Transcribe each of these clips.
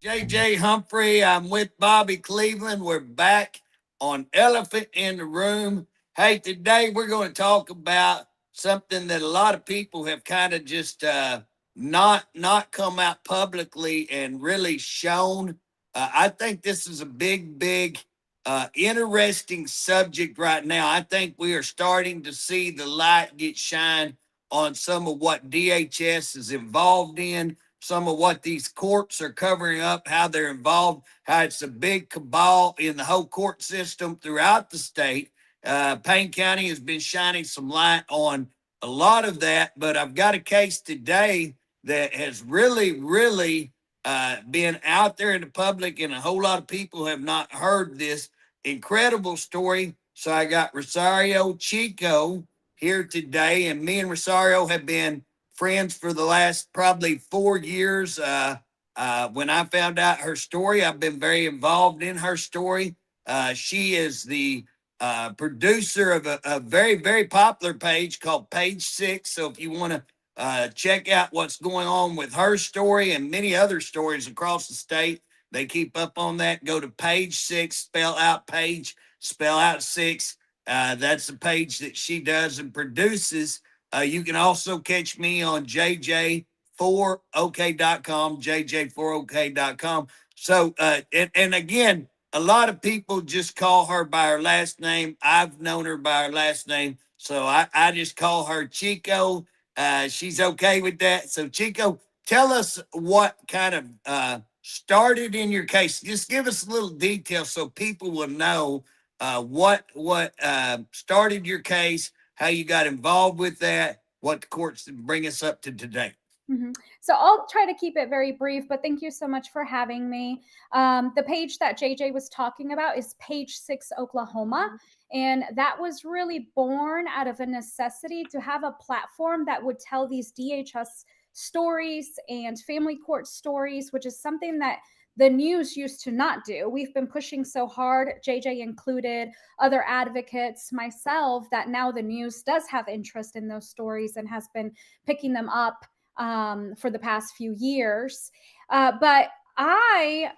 JJ Humphrey. I'm with Bobby Cleveland. We're back on Elephant in the Room. Hey, today we're going to talk about something that a lot of people have kind of just not come out publicly and really shown. I think this is a big, interesting subject right now. I think we are starting to see the light get shined on some of what DHS is involved in, some of what these courts are covering up, how they're involved, how it's a big cabal in the whole court system throughout the state. Payne County has been shining some light on a lot of that, but I've got a case today that has really been out there in the public, and a whole lot of people have not heard this incredible story. So I got Rosario Chico here today, and me and Rosario have been friends for the last probably 4 years. When I found out her story, I've been very involved in her story. She is the producer of a very popular page called Page Six. So if you want to check out what's going on with her story and many other stories across the state, they keep up on that. Go to Page Six, spell out page, spell out six. That's the page that she does and produces. You can also catch me on JJ4OK.com, JJ4OK.com. So, and again, a lot of people just call her by her last name. I've known her by her last name. So I just call her Chico. She's okay with that. So, Chico, tell us what kind of started in your case. Just give us a little detail so people will know what started your case, how you got involved with that, what the courts bring us up to today. Mm-hmm. So I'll try to keep it very brief, but thank you so much for having me. The page that JJ was talking about is Page Six Oklahoma. And that was really born out of a necessity to have a platform that would tell these DHS stories and family court stories, which is something that the news used to not do. We've been pushing so hard, JJ included, other advocates, myself, that now the news does have interest in those stories and has been picking them up for the past few years. But I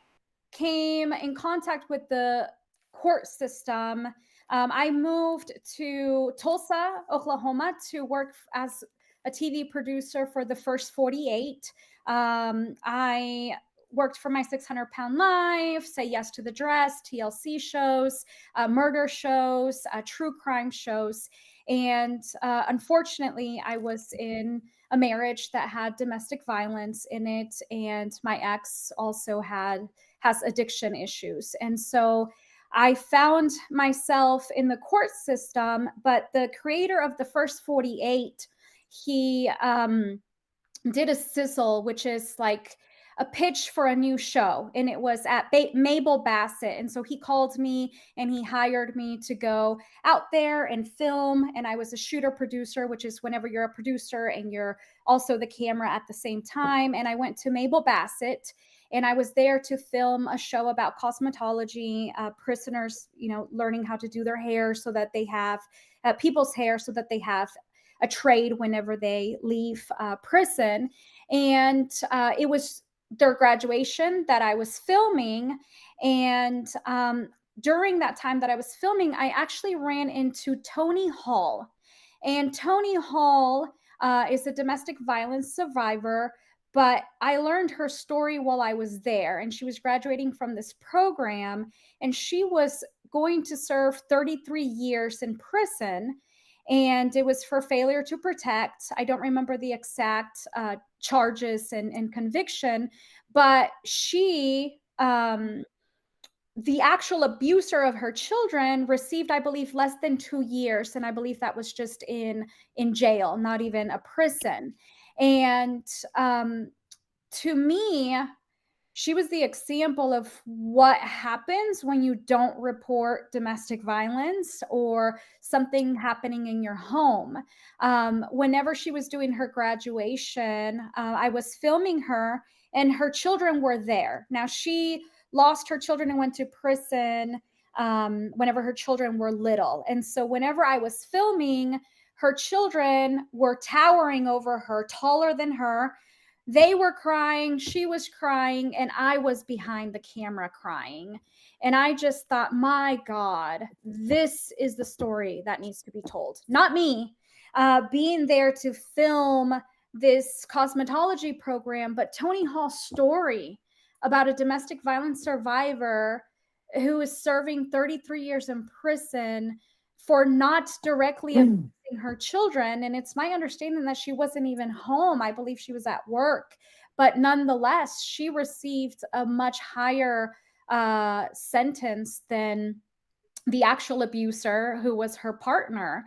came in contact with the court system. I moved to Tulsa, Oklahoma to work as a TV producer for the First 48. I worked for My 600-Pound Life, Say Yes to the Dress, TLC shows, murder shows, true crime shows. And unfortunately, I was in a marriage that had domestic violence in it, and my ex also has addiction issues. And so I found myself in the court system, but the creator of the First 48, he did a sizzle, which is like a pitch for a new show, and it was at Mabel Bassett. And so he called me and he hired me to go out there and film. And I was a shooter producer, which is whenever you're a producer and you're also the camera at the same time. And I went to Mabel Bassett, and I was there to film a show about cosmetology, prisoners, learning how to do their hair so that they have people's hair so that they have a trade whenever they leave prison. And it was their graduation that I was filming. And during that time that I was filming, I actually ran into Tony Hall. And Tony Hall is a domestic violence survivor, but I learned her story while I was there. And she was graduating from this program, and she was going to serve 33 years in prison. And it was for failure to protect. I don't remember the exact charges and conviction, but she, the actual abuser of her children, received, I believe, less than 2 years, and I believe that was just in jail, not even a prison. And to me, she was the example of what happens when you don't report domestic violence or something happening in your home. Whenever she was doing her graduation, I was filming her, and her children were there. Now, she lost her children and went to prison whenever her children were little. And so whenever I was filming, her children were towering over her, taller than her. They were crying, she was crying, and I was behind the camera crying. And I just thought, my God, this is the story that needs to be told. Not me being there to film this cosmetology program, but Tony Hall's story about a domestic violence survivor who is serving 33 years in prison for not directly abusing her children. And it's my understanding that she wasn't even home. I believe she was at work. But nonetheless, she received a much higher sentence than the actual abuser, who was her partner.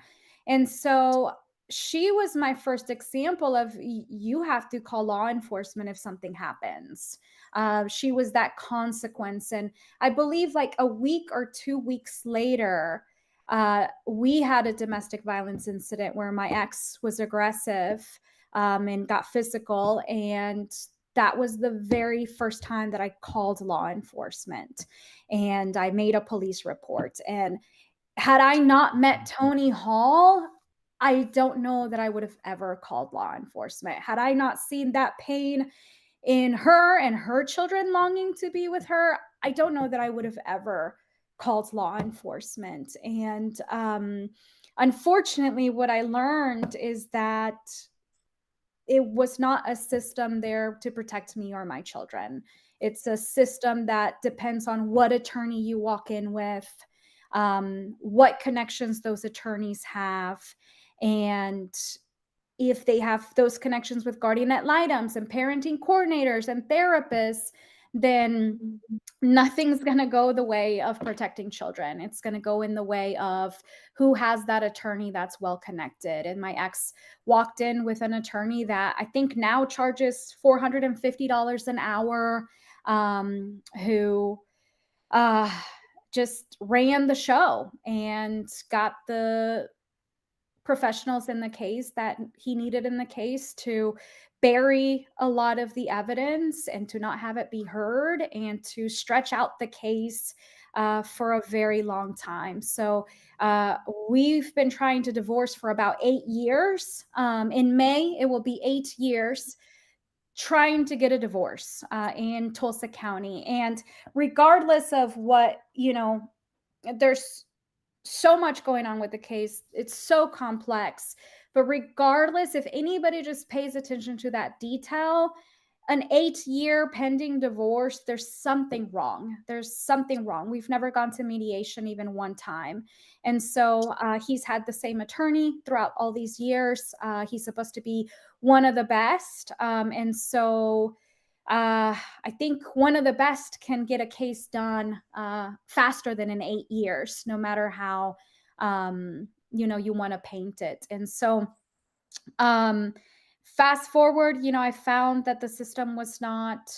And so she was my first example of you have to call law enforcement if something happens. She was that consequence. And I believe like a week or 2 weeks later, we had a domestic violence incident where my ex was aggressive and got physical. And that was the very first time that I called law enforcement and I made a police report. And had I not met Tony Hall, I don't know that I would have ever called law enforcement. Had I not seen that pain in her and her children longing to be with her, I don't know that I would have ever called law enforcement. And unfortunately, what I learned is that it was not a system there to protect me or my children. It's a system that depends on what attorney you walk in with, what connections those attorneys have, and if they have those connections with guardian ad litems and parenting coordinators and therapists, then nothing's going to go the way of protecting children. It's going to go in the way of who has that attorney that's well connected. And my ex walked in with an attorney that I think now charges $450 an hour, who just ran the show and got the professionals in the case that he needed in the case to bury a lot of the evidence and to not have it be heard and to stretch out the case for a very long time. So we've been trying to divorce for about 8 years. In May, it will be 8 years trying to get a divorce in Tulsa County. And regardless of what, there's so much going on with the case. It's so complex. But regardless, if anybody just pays attention to that detail, an 8-year pending divorce, there's something wrong. There's something wrong. We've never gone to mediation even one time. And so he's had the same attorney throughout all these years. He's supposed to be one of the best. And so I think one of the best can get a case done faster than in 8 years, no matter how you want to paint it. And so fast forward, I found that the system was not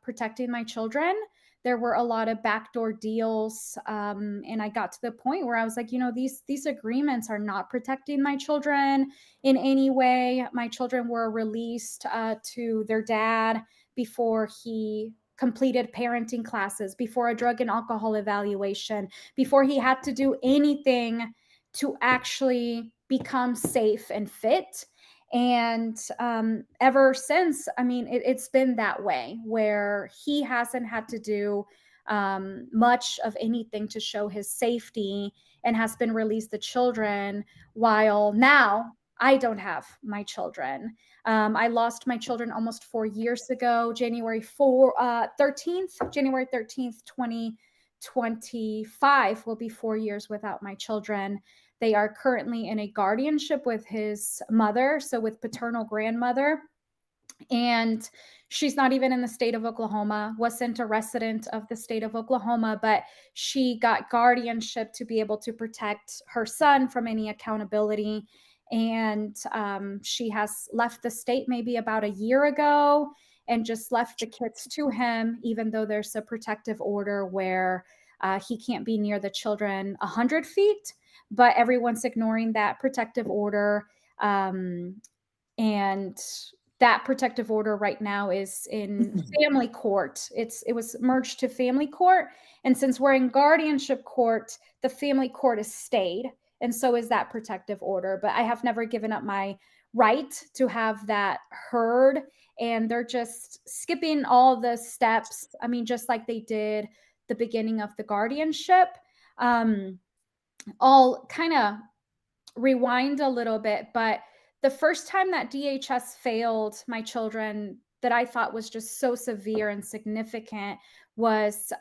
protecting my children. There were a lot of backdoor deals, and I got to the point where I was like, these agreements are not protecting my children in any way. My children were released to their dad before he completed parenting classes, before a drug and alcohol evaluation, before he had to do anything to actually become safe and fit. And ever since, it's been that way where he hasn't had to do much of anything to show his safety and has been released the children, while now I don't have my children. I lost my children almost 4 years ago, January 13th, 2025 will be 4 years without my children. They are currently in a guardianship with his mother, so with paternal grandmother. And she's not even in the state of Oklahoma, wasn't a resident of the state of Oklahoma, but she got guardianship to be able to protect her son from any accountability. And she has left the state maybe about a year ago and just left the kids to him, even though there's a protective order where he can't be near the children 100 feet. But everyone's ignoring that protective order. And that protective order right now is in family court. It was merged to family court. And since we're in guardianship court, the family court has stayed. And so is that protective order. But I have never given up my right to have that heard and they're just skipping all the steps. I mean, just like they did the beginning of the guardianship. I'll kind of rewind a little bit, but the first time that DHS failed my children that I thought was just so severe and significant was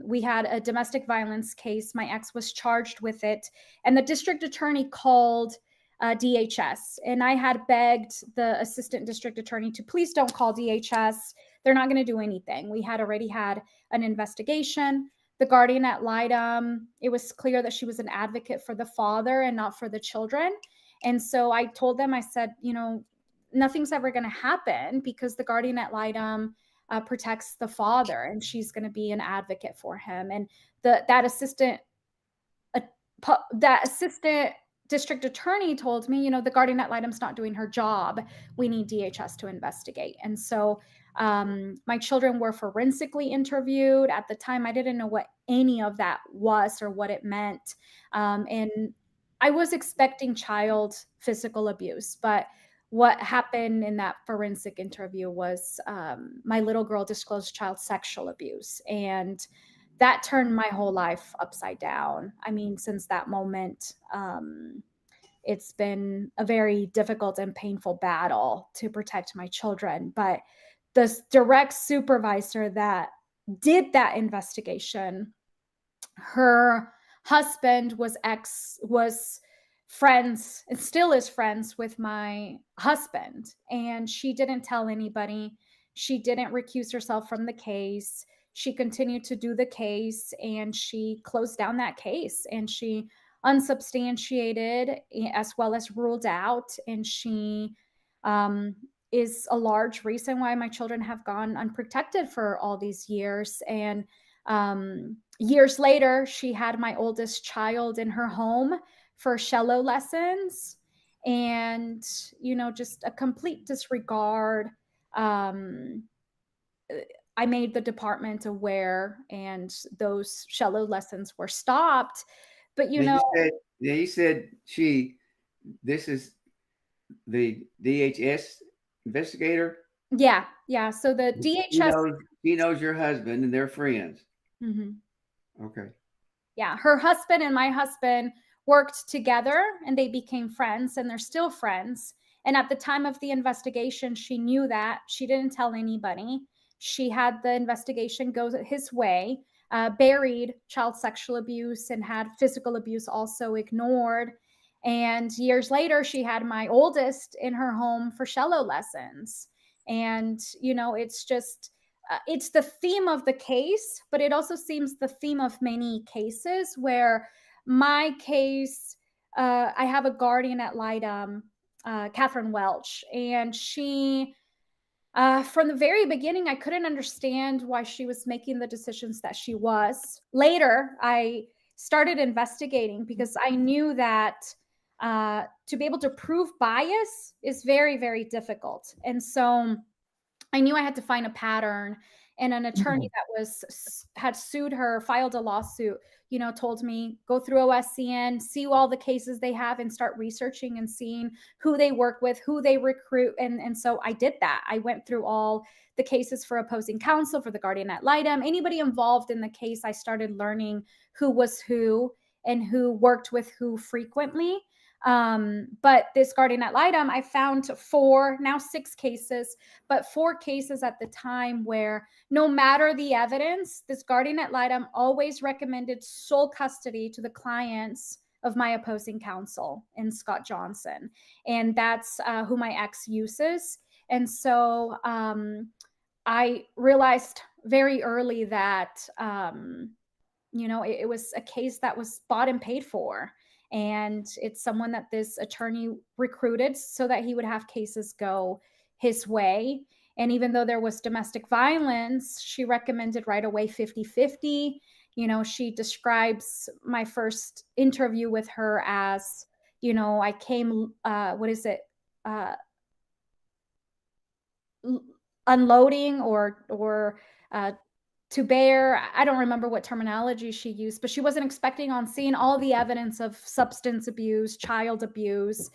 we had a domestic violence case. My ex was charged with it, and the district attorney called DHS. And I had begged the assistant district attorney to please don't call DHS. They're not going to do anything. We had already had an investigation. The guardian ad litem, it was clear that she was an advocate for the father and not for the children. And so I told them, I said, nothing's ever going to happen because the guardian ad litem protects the father, and she's going to be an advocate for him. And that assistant district attorney told me, the guardian ad litem's not doing her job. We need DHS to investigate. And so my children were forensically interviewed. At the time, I didn't know what any of that was or what it meant. And I was expecting child physical abuse, but what happened in that forensic interview was my little girl disclosed child sexual abuse. And that turned my whole life upside down. I mean, since that moment, it's been a very difficult and painful battle to protect my children. But the direct supervisor that did that investigation, her husband was friends and still is friends with my husband. And she didn't tell anybody. She didn't recuse herself from the case. She continued to do the case, and she closed down that case, and she unsubstantiated as well as ruled out. And she is a large reason why my children have gone unprotected for all these years. And years later, she had my oldest child in her home for cello lessons, and just a complete disregard. I made the department aware, and those cello lessons were stopped. But you said this is the DHS investigator. Yeah. So the DHS, she knows your husband and they're friends. Mm-hmm. Okay. Yeah, her husband and my husband worked together, and they became friends, and they're still friends. And at the time of the investigation, she knew that. She didn't tell anybody. She had the investigation go his way, buried child sexual abuse, and had physical abuse also ignored. And years later, she had my oldest in her home for cello lessons. And, it's just, it's the theme of the case, but it also seems the theme of many cases where my case, I have a guardian ad litem, Catherine Welch, and she, from the very beginning, I couldn't understand why she was making the decisions that she was. Later, I started investigating because I knew that to be able to prove bias is very, very difficult. And so I knew I had to find a pattern, and an attorney that had sued her, filed a lawsuit, told me, go through OSCN, see all the cases they have, and start researching and seeing who they work with, who they recruit. And so I did that. I went through all the cases for opposing counsel, for the guardian ad litem, anybody involved in the case. I started learning who was who and who worked with who frequently. But this guardian ad litem, I found 4, now 6 cases, but 4 cases at the time where no matter the evidence, this guardian ad litem always recommended sole custody to the clients of my opposing counsel in Scott Johnson. And that's who my ex uses. And so I realized very early that, it was a case that was bought and paid for. And it's someone that this attorney recruited so that he would have cases go his way. And even though there was domestic violence, she recommended right away 50-50. She describes my first interview with her as, I came, unloading or to bear. I don't remember what terminology she used, but she wasn't expecting on seeing all the evidence of substance abuse, child abuse,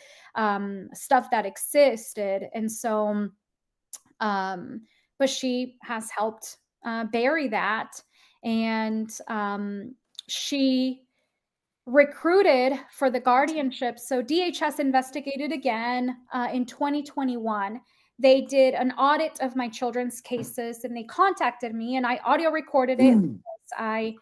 stuff that existed. And so But she has helped bury that. And she recruited for the guardianship. So DHS investigated again in 2021. They did an audit of my children's cases and they contacted me, and I audio recorded it because I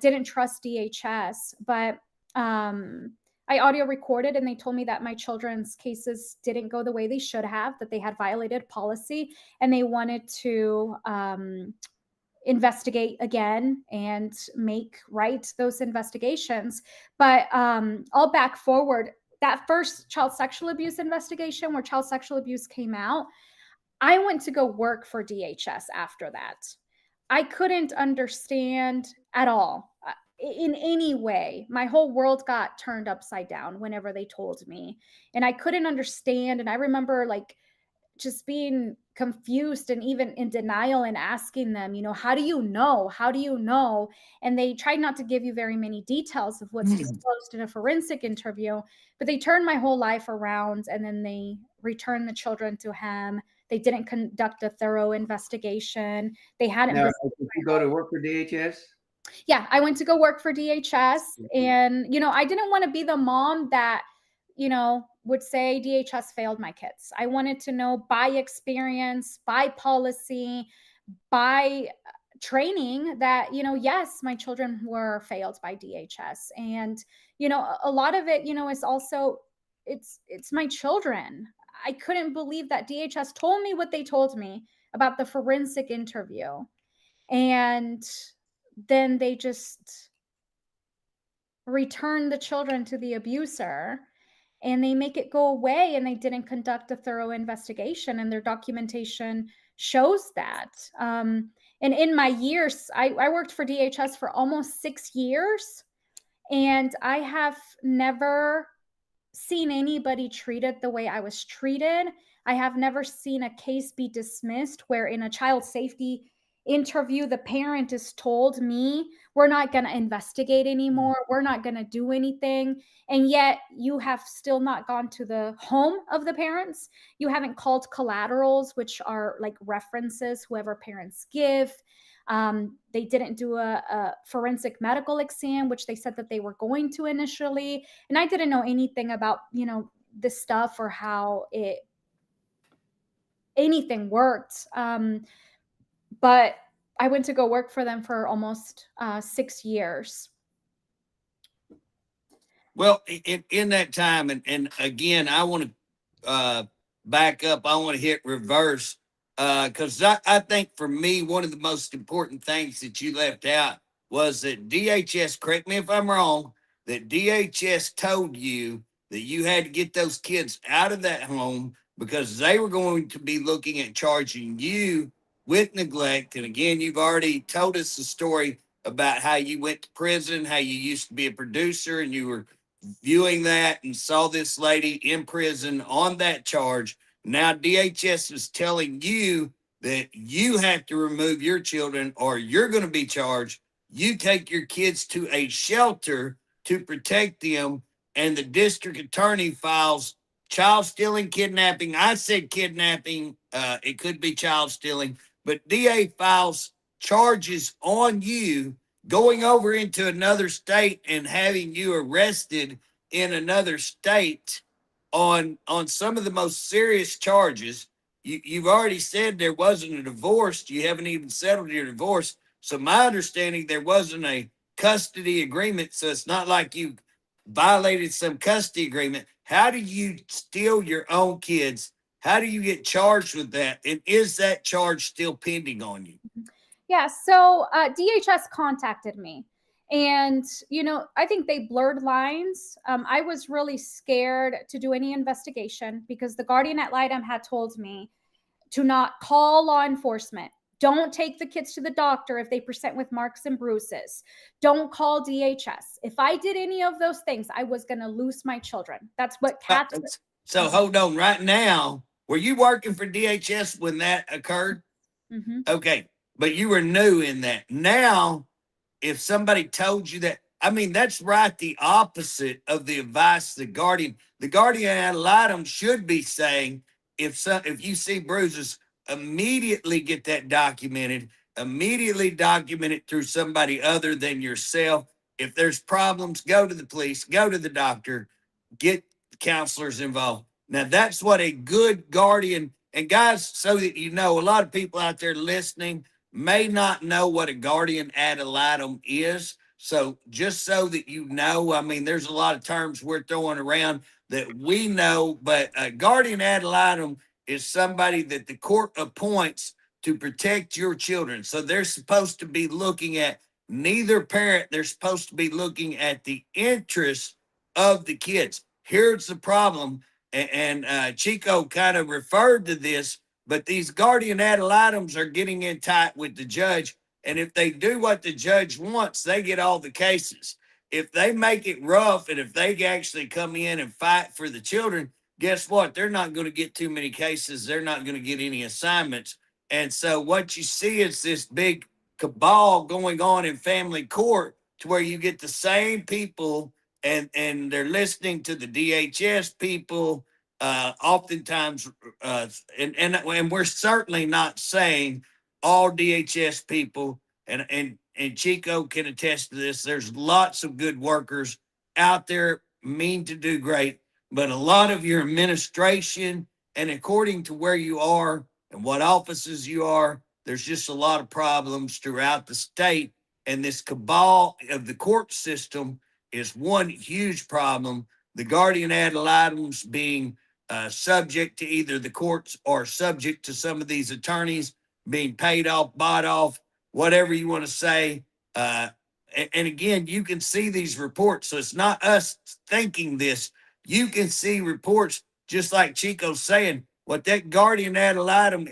didn't trust DHS. But I audio recorded, and they told me that my children's cases didn't go the way they should have, that they had violated policy, and they wanted to investigate again and make right those investigations. But I'll back forward. That first child sexual abuse investigation where child sexual abuse came out, I went to go work for DHS after that. I couldn't understand at all in any way. My whole world got turned upside down whenever they told me, and I couldn't understand. And I remember like just being confused and even in denial and asking them, how do you know? How do you know? And they tried not to give you very many details of what's disclosed in a forensic interview, but they turned my whole life around, and then they returned the children to him. They didn't conduct a thorough investigation. They hadn't. Now, did you go to work for DHS? Yeah, I went to go work for DHS, and I didn't want to be the mom that would say DHS failed my kids. I wanted to know by experience, by policy, by training that, yes, my children were failed by DHS. And, a lot of it, is also, it's my children. I couldn't believe that DHS told me what they told me about the forensic interview. And then they just return the children to the abuser, and they make it go away, and they didn't conduct a thorough investigation, and their documentation shows that. And in my years, I worked for DHS for almost 6 years, and I have never seen anybody treated the way I was treated. I have never seen a case be dismissed where in a child safety interview, the parent is told me, we're not going to investigate anymore. We're not going to do anything. And yet you have still not gone to the home of the parents. You haven't called collaterals, which are like references, whoever parents give. They didn't do a forensic medical exam, which they said that they were going to initially. And I didn't know anything about, this stuff or how anything worked. But I went to go work for them for almost 6 years. Well, in that time, and again, I want to back up. I want to hit reverse because I think for me, one of the most important things that you left out was that DHS, correct me if I'm wrong, that DHS told you that you had to get those kids out of that home because they were going to be looking at charging you with neglect. And again, you've already told us the story about how you went to prison, how you used to be a producer and you were viewing that and saw this lady in prison on that charge. Now DHS is telling you that you have to remove your children or you're going to be charged. You take your kids to a shelter to protect them, and the district attorney files child stealing, kidnapping. I said kidnapping. It could be child stealing, but DA files charges on you going over into another state and having you arrested in another state on some of the most serious charges. You've already said there wasn't a divorce. You haven't even settled your divorce. So my understanding, there wasn't a custody agreement. So it's not like you violated some custody agreement. How do you steal your own kids? How do you get charged with that? And is that charge still pending on you? Yeah, so DHS contacted me, and I think they blurred lines. I was really scared to do any investigation because the guardian ad litem had told me to not call law enforcement. Don't take the kids to the doctor if they present with marks and bruises. Don't call DHS. If I did any of those things, I was going to lose my children. That's what Catherine. So hold on. Right now, were you working for DHS when that occurred? Mm-hmm. Okay. But you were new in that. Now, if somebody told you that, I mean, that's right the opposite of the advice the guardian ad litem should be saying. If you see bruises, immediately get that documented, immediately document it through somebody other than yourself. If there's problems, go to the police, go to the doctor, get counselors involved. Now, that's what a good guardian, and guys, so that you know, a lot of people out there listening may not know what a guardian ad litem is. So, just so that you know, I mean, there's a lot of terms we're throwing around that we know, but a guardian ad litem is somebody that the court appoints to protect your children. So, they're supposed to be looking at neither parent, they're supposed to be looking at the interests of the kids. Here's the problem, and Chico kind of referred to this, but these guardian ad litems are getting in tight with the judge. And if they do what the judge wants, they get all the cases. If they make it rough and if they actually come in and fight for the children, guess what? They're not going to get too many cases. They're not going to get any assignments. And so what you see is this big cabal going on in family court to where you get the same people and they're listening to the DHS people oftentimes and we're certainly not saying all DHS people and Chico can attest to this. There's lots of good workers out there mean to do great, but a lot of your administration and according to where you are and what offices you are, there's just a lot of problems throughout the state. And this cabal of the court system is one huge problem. The guardian ad litems being subject to either the courts or subject to some of these attorneys being paid off, bought off, whatever you want to say. And again, you can see these reports. So it's not us thinking this. You can see reports just like Chico's saying. What that guardian ad litem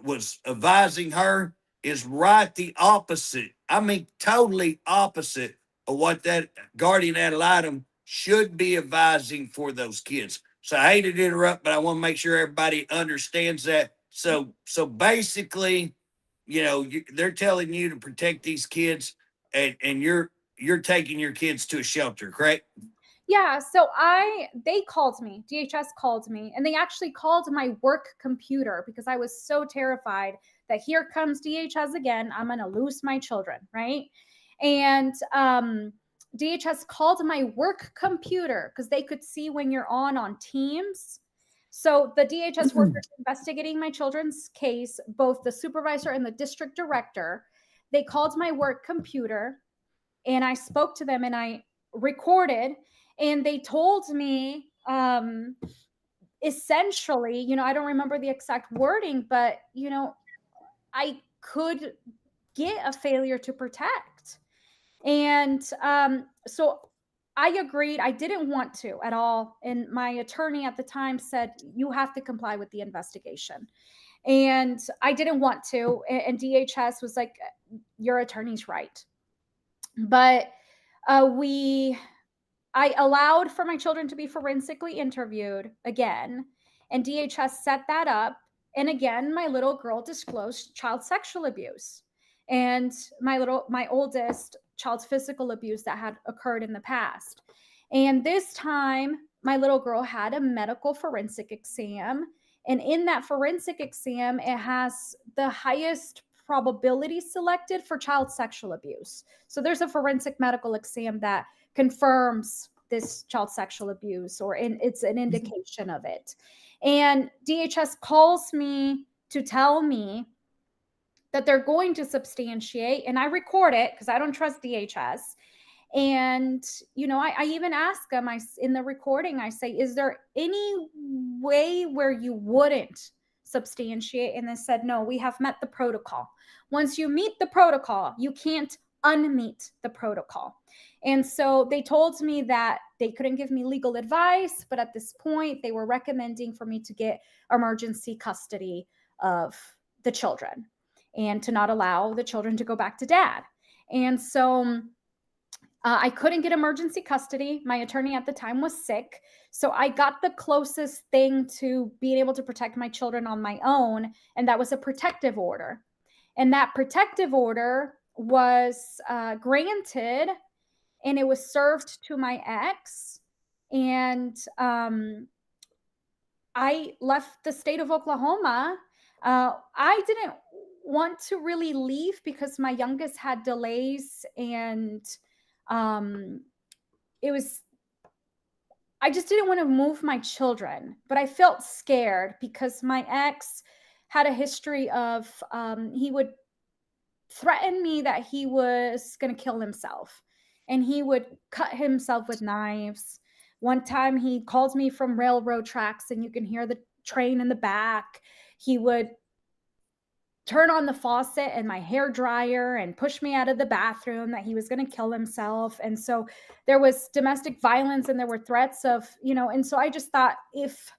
was advising her is right the opposite. I mean, totally opposite of what that guardian ad litem should be advising for those kids. So I hate to interrupt, but I want to make sure everybody understands that. So basically, they're telling you to protect these kids, and you're taking your kids to a shelter, correct? Yeah, so they called me, DHS called me, and they actually called my work computer because I was so terrified that here comes DHS again, I'm going to lose my children, right? And DHS called my work computer because they could see when you're on Teams. So the DHS workers investigating my children's case, both the supervisor and the district director, they called my work computer and I spoke to them and I recorded, and they told me essentially, I don't remember the exact wording, but I could get a failure to protect. And so I agreed. I didn't want to at all. And my attorney at the time said, you have to comply with the investigation. And I didn't want to. And DHS was like, your attorney's right. But I allowed for my children to be forensically interviewed again, and DHS set that up. And again, my little girl disclosed child sexual abuse, and my oldest child's physical abuse that had occurred in the past. And this time, my little girl had a medical forensic exam, and in that forensic exam, it has the highest probability selected for child sexual abuse. So there's a forensic medical exam that confirms this child sexual abuse, or it's an indication of it. And DHS calls me to tell me that they're going to substantiate, and I record it because I don't trust DHS. And, I even ask them, in the recording, I say, is there any way where you wouldn't substantiate? And they said, no, we have met the protocol. Once you meet the protocol, you can't unmeet the protocol. And so they told me that they couldn't give me legal advice, but at this point, they were recommending for me to get emergency custody of the children and to not allow the children to go back to dad. And so I couldn't get emergency custody. My attorney at the time was sick. So I got the closest thing to being able to protect my children on my own, and that was a protective order. And that protective order was granted, and it was served to my ex. And I left the state of Oklahoma I didn't want to really leave because my youngest had delays, and um, it was, I just didn't want to move my children, but I felt scared because my ex had a history of, he would threaten me that he was going to kill himself, and he would cut himself with knives. One time he called me from railroad tracks and you can hear the train in the back. He would turn on the faucet and my hair dryer and push me out of the bathroom, that he was going to kill himself. And so there was domestic violence and there were threats of, and so I just thought, if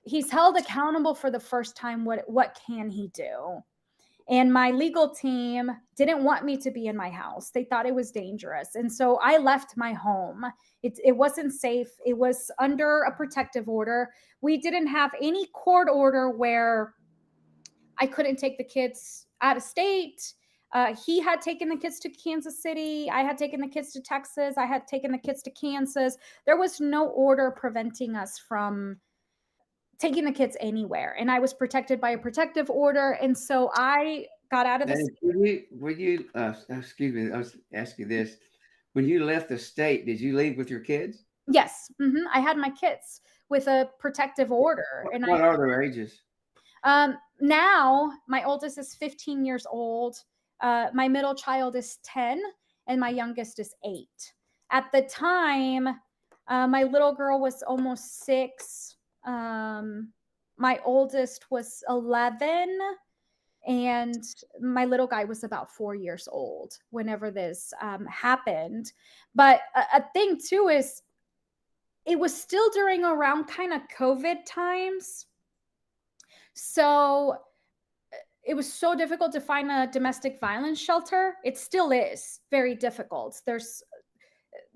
he's held accountable for the first time, what can he do? And my legal team didn't want me to be in my house. They thought it was dangerous. And so I left my home. It wasn't safe. It was under a protective order. We didn't have any court order where I couldn't take the kids out of state. He had taken the kids to Kansas City. I had taken the kids to Texas. I had taken the kids to Kansas. There was no order preventing us from taking the kids anywhere. And I was protected by a protective order. And so I got out of the And would you, excuse me, I was asking this. When you left the state, did you leave with your kids? Yes. I had my kids with a protective order. And What are their ages? now my oldest is 15 years old. My middle child is 10 and my youngest is 8. At the time, my little girl was almost 6. My oldest was 11 and my little guy was about 4 years old whenever this happened. But a thing too is, it was still during around kind of COVID times. So it was so difficult to find a domestic violence shelter. It still is very difficult.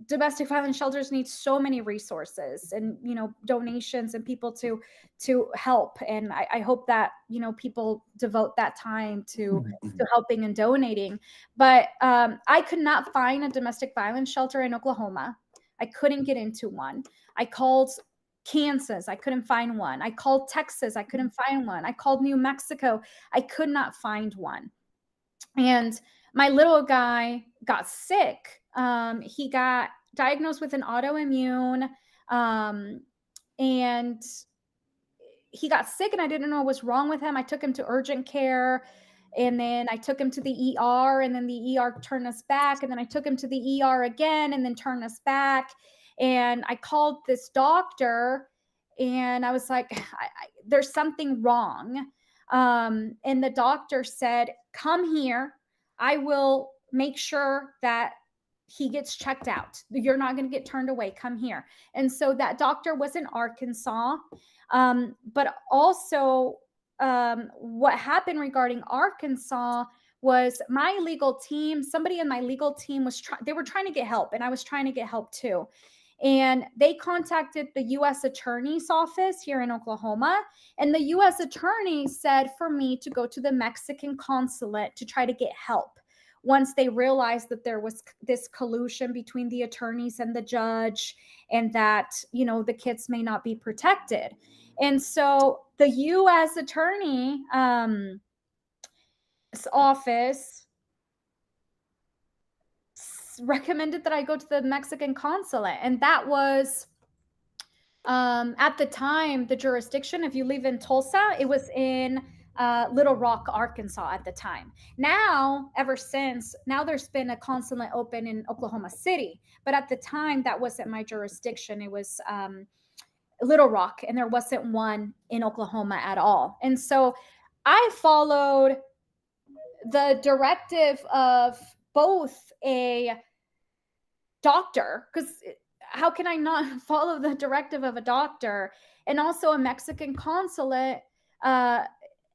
Domestic violence shelters need so many resources and donations and people to help. And I hope that people devote that time to helping and donating. But I could not find a domestic violence shelter in Oklahoma. I couldn't get into one. I called Kansas, I couldn't find one. I called Texas, I couldn't find one. I called New Mexico, I could not find one. And my little guy got sick. He got diagnosed with an autoimmune, and he got sick, and I didn't know what was wrong with him. I took him to urgent care, and then I took him to the ER, and then the ER turned us back, and then I took him to the ER again, and then turned us back. And I called this doctor, and I was like, there's something wrong. And the doctor said, come here. I will make sure that he gets checked out. You're not going to get turned away. Come here. And so that doctor was in Arkansas. But also, what happened regarding Arkansas was my legal team, somebody in my legal team they were trying to get help, and I was trying to get help too. And they contacted the U.S. Attorney's office here in Oklahoma. And the U.S. Attorney said for me to go to the Mexican consulate to try to get help, once they realized that there was this collusion between the attorneys and the judge, and that, the kids may not be protected. And so the U.S. Attorney office recommended that I go to the Mexican consulate. And that was, at the time, the jurisdiction, if you live in Tulsa, it was in Little Rock, Arkansas at the time. Now, now there's been a consulate open in Oklahoma City. But at the time, that wasn't my jurisdiction. It was Little Rock, and there wasn't one in Oklahoma at all. And so I followed the directive of both a doctor, because how can I not follow the directive of a doctor, and also a Mexican consulate, a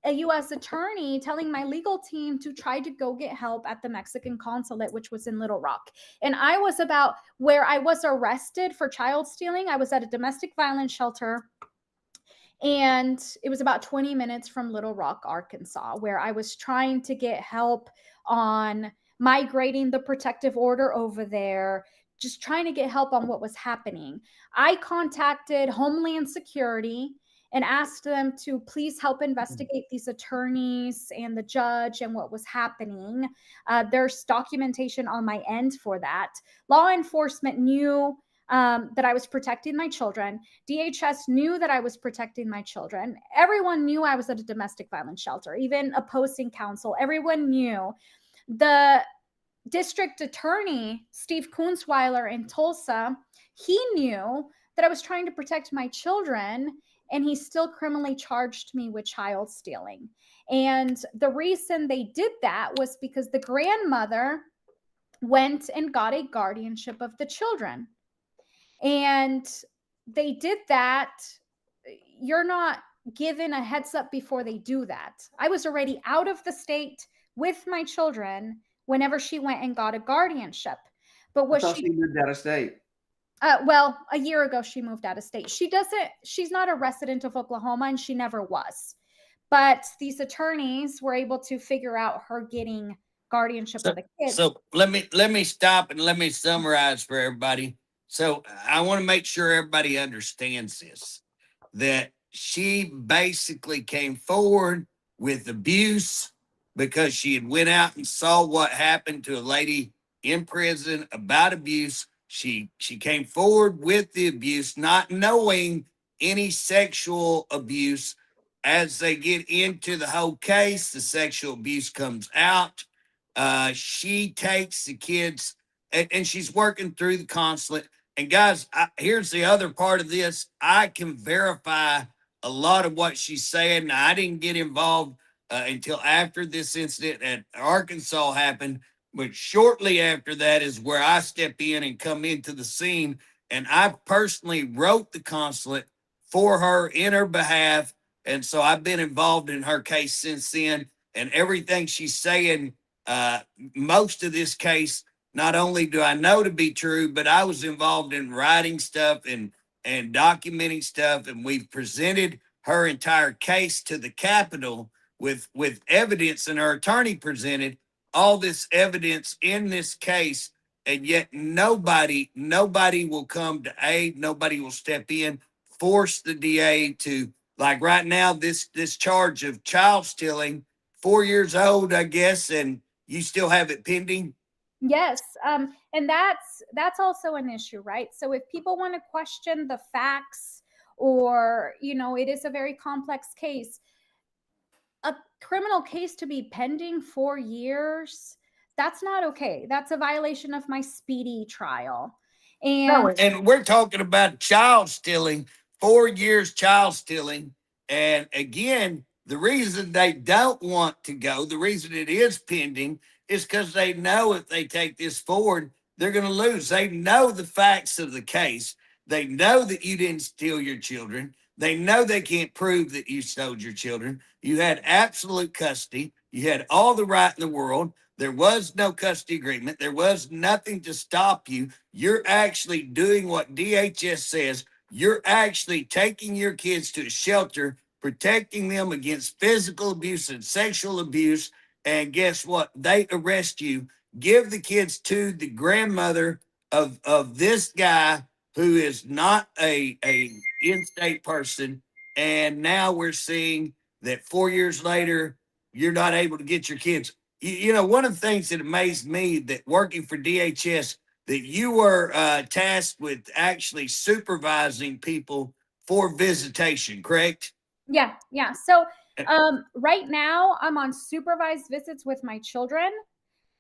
U.S. attorney telling my legal team to try to go get help at the Mexican consulate, which was in Little Rock. And I was about where I was arrested for child stealing. I was at a domestic violence shelter, and it was about 20 minutes from Little Rock, Arkansas, where I was trying to get help on migrating the protective order over there, just trying to get help on what was happening. I contacted Homeland Security, and asked them to please help investigate these attorneys and the judge and what was happening. There's documentation on my end for that. Law enforcement knew that I was protecting my children. DHS knew that I was protecting my children. Everyone knew I was at a domestic violence shelter, even opposing counsel. Everyone knew. The district attorney, Steve Kunzweiler in Tulsa, he knew that I was trying to protect my children, and he still criminally charged me with child stealing. And the reason they did that was because the grandmother went and got a guardianship of the children. And they did that. You're not given a heads up before they do that. I was already out of the state with my children whenever she went and got a guardianship. But I what thought she moved out of state. well, a year ago she moved out of state. She's not a resident of Oklahoma, and she never was. But these attorneys were able to figure out her getting guardianship of the kids. So let me stop and let me summarize for everybody. So I want to make sure everybody understands this, that she basically came forward with abuse because she had went out and saw what happened to a lady in prison about abuse. She came forward with the abuse, not knowing any sexual abuse. As they get into the whole case, the sexual abuse comes out. She takes the kids, and she's working through the consulate. And guys, here's the other part of this. I can verify a lot of what she's saying. Now, I didn't get involved until after this incident at Arkansas happened, but shortly after that is where I step in and come into the scene. And I personally wrote the consulate for her in her behalf. And so I've been involved in her case since then. And everything she's saying, most of this case, not only do I know to be true, but I was involved in writing stuff and documenting stuff. And we've presented her entire case to the Capitol with evidence, and her attorney presented all this evidence in this case. And yet nobody will come to aid. Nobody will step in, force the DA to, like right now, this charge of child stealing, 4 years old, I guess, and you still have it pending. Yes, and that's also an issue, right? So if people want to question the facts, or it is a very complex case, a criminal case to be pending 4 years, that's not okay. That's a violation of my speedy trial. And And we're talking about child stealing, 4 years child stealing. And again, the reason they don't want to go, the reason it is pending, is because they know if they take this forward, they're going to lose. They know the facts of the case. They know that you didn't steal your children. They know they can't prove that you stole your children. You had absolute custody. You had all the right in the world. There was no custody agreement. There was nothing to stop you. You're actually doing what DHS says. You're actually taking your kids to a shelter, protecting them against physical abuse and sexual abuse. And guess what? They arrest you, give the kids to the grandmother of this guy who is not a in-state person. And now we're seeing that 4 years later, you're not able to get your kids. One of the things that amazed me, that working for DHS, that you were tasked with actually supervising people for visitation, correct? yeah. So right now I'm on supervised visits with my children.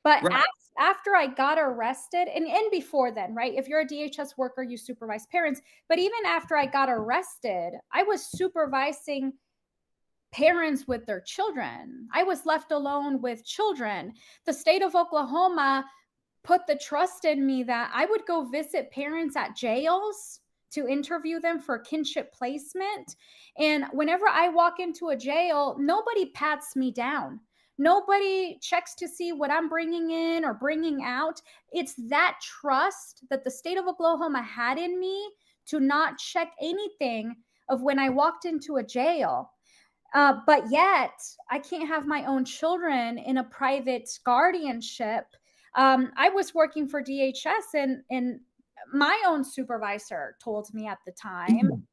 But Right. after I got arrested, and before then, right? If you're a DHS worker, you supervise parents. But even after I got arrested, I was supervising parents with their children. I was left alone with children. The state of Oklahoma put the trust in me that I would go visit parents at jails to interview them for kinship placement. And whenever I walk into a jail, nobody pats me down. Nobody checks to see what I'm bringing in or bringing out. It's that trust that the state of Oklahoma had in me to not check anything of when I walked into a jail. But yet, I can't have my own children in a private guardianship. I was working for DHS, and my own supervisor told me at the time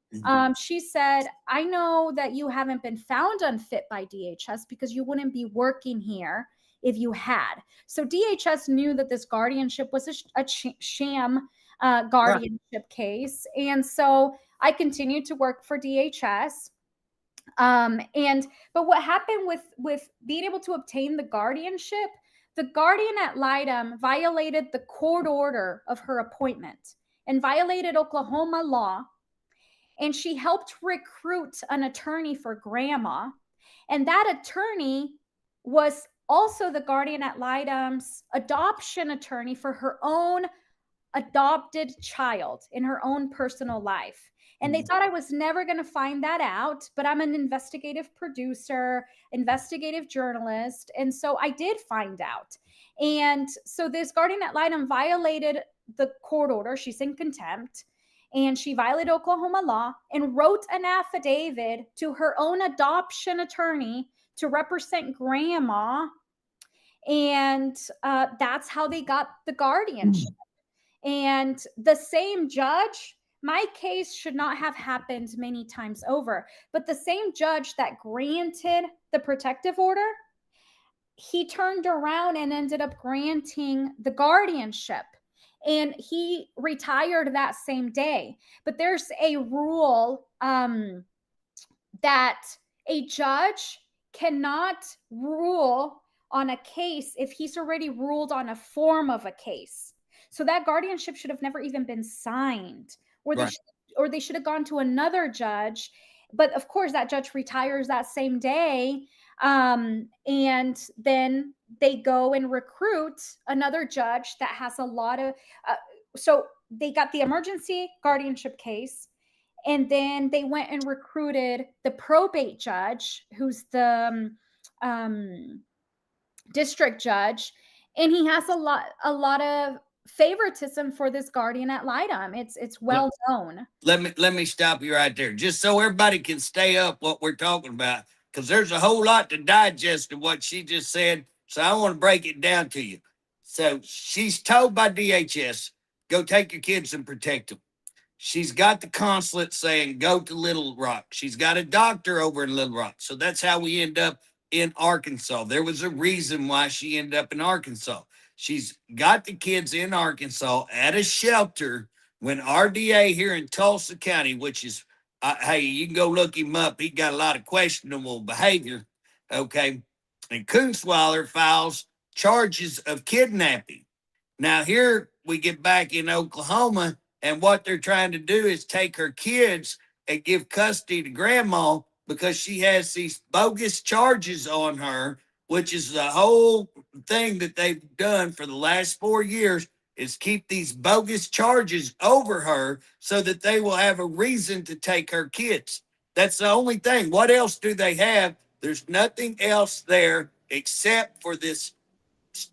She said, I know that you haven't been found unfit by DHS because you wouldn't be working here if you had. So DHS knew that this guardianship was a sham guardianship case. And so I continued to work for DHS. But what happened with being able to obtain the guardianship, the guardian ad litem violated the court order of her appointment and violated Oklahoma law. And she helped recruit an attorney for grandma. And that attorney was also the guardian ad litem's adoption attorney for her own adopted child in her own personal life. And they thought I was never going to find that out, but I'm an investigative producer, investigative journalist. And so I did find out. And so this guardian ad litem violated the court order. She's in contempt. And she violated Oklahoma law and wrote an affidavit to her own adoption attorney to represent grandma. And that's how they got the guardianship. And the same judge, my case should not have happened many times over, but the same judge that granted the protective order, he turned around and ended up granting the guardianship. And he retired that same day. But there's a rule that a judge cannot rule on a case if he's already ruled on a form of a case. So that guardianship should have never even been signed, or they should have gone to another judge. But of course, that judge retires that same day. And then they go and recruit another judge that has a lot of, so they got the emergency guardianship case, and then they went and recruited the probate judge, who's the district judge, and he has a lot of favoritism for this guardian ad litem. It's well known. Let me stop you right there, just so everybody can stay up what we're talking about, because there's a whole lot to digest of what she just said. So I want to break it down to you. So she's told by DHS, go take your kids and protect them. She's got the consulate saying, go to Little Rock. She's got a doctor over in Little Rock. So that's how we end up in Arkansas. There was a reason why she ended up in Arkansas. She's got the kids in Arkansas at a shelter when RDA here in Tulsa County, which is, hey, you can go look him up. He got a lot of questionable behavior. Okay. And Kunzweiler files charges of kidnapping. Now, here we get back in Oklahoma, and what they're trying to do is take her kids and give custody to grandma because she has these bogus charges on her, which is the whole thing that they've done for the last 4 years, is keep these bogus charges over her so that they will have a reason to take her kids. That's the only thing. What else do they have? There's nothing else there except for this